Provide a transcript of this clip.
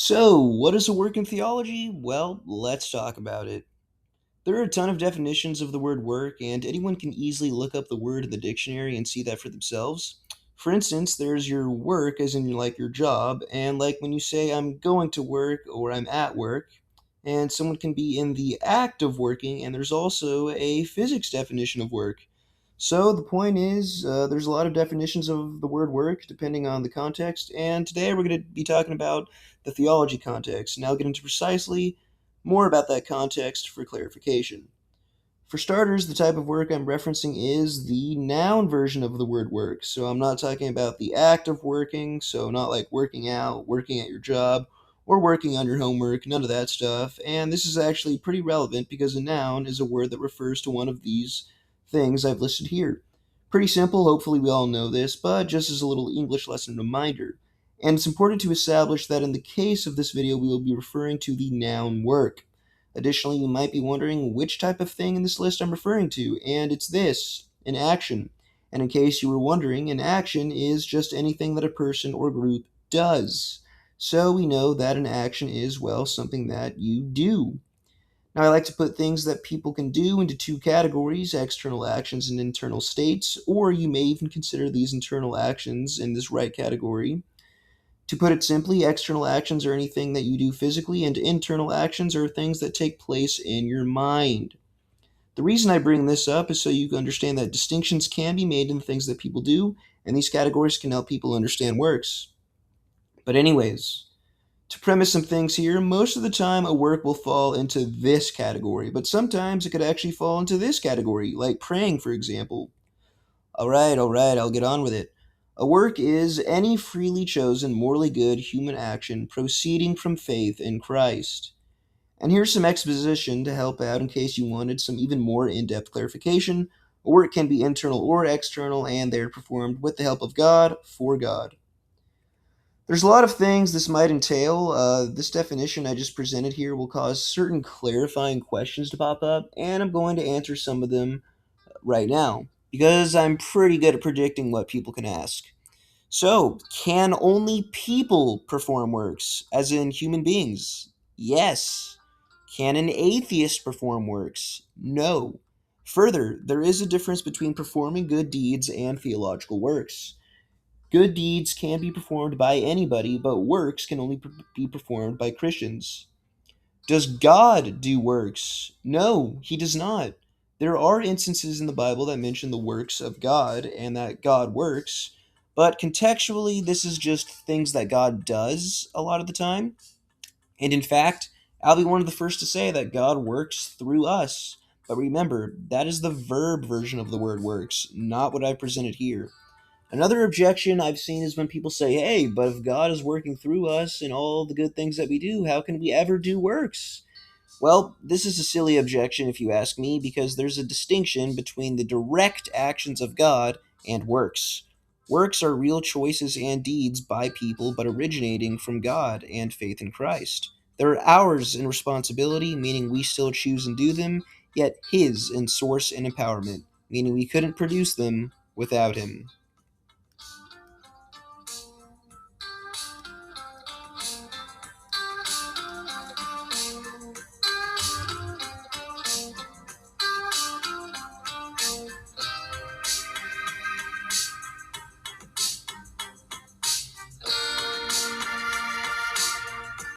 So, what is a work in theology? Well, let's talk about it. There are a ton of definitions of the word work, and anyone can easily look up the word in the dictionary and see that for themselves. For instance, there's your work, as in like your job, and like when you say, I'm going to work or I'm at work, and someone can be in the act of working, and there's also a physics definition of work. So the point is, there's a lot of definitions of the word work depending on the context, and today we're going to be talking about the theology context, and I'll get into precisely more about that context for clarification. For starters, the type of work I'm referencing is the noun version of the word work. So I'm not talking about the act of working, so not like working out, working at your job, or working on your homework, none of that stuff. And this is actually pretty relevant because a noun is a word that refers to one of these things I've listed here. Pretty simple, hopefully we all know this, but just as a little English lesson reminder. And it's important to establish that in the case of this video, we will be referring to the noun work. Additionally, you might be wondering which type of thing in this list I'm referring to, and it's this, an action. And in case you were wondering, an action is just anything that a person or group does. So we know that an action is, well, something that you do. Now, I like to put things that people can do into two categories, external actions and internal states, or you may even consider these internal actions in this right category. To put it simply, external actions are anything that you do physically, and internal actions are things that take place in your mind. The reason I bring this up is so you can understand that distinctions can be made in the things that people do, and these categories can help people understand works. But, anyways, to premise some things here, most of the time a work will fall into this category, but sometimes it could actually fall into this category, like praying, for example. All right, I'll get on with it. A work is any freely chosen, morally good human action proceeding from faith in Christ. And here's some exposition to help out in case you wanted some even more in depth clarification. A work can be internal or external, and they're performed with the help of God for God. There's a lot of things this might entail. This definition I just presented here will cause certain clarifying questions to pop up, and I'm going to answer some of them right now because I'm pretty good at predicting what people can ask. So, can only people perform works, as in human beings? Yes. Can an atheist perform works? No. Further, there is a difference between performing good deeds and theological works. Good deeds can be performed by anybody, but works can only be performed by Christians. Does God do works? No, he does not. There are instances in the Bible that mention the works of God and that God works, but contextually, this is just things that God does a lot of the time. And in fact, I'll be one of the first to say that God works through us. But remember, that is the verb version of the word works, not what I presented here. Another objection I've seen is when people say, hey, but if God is working through us and all the good things that we do, how can we ever do works? Well, this is a silly objection if you ask me, because there's a distinction between the direct actions of God and works. Works are real choices and deeds by people, but originating from God and faith in Christ. They're ours in responsibility, meaning we still choose and do them, yet His in source and empowerment, meaning we couldn't produce them without Him.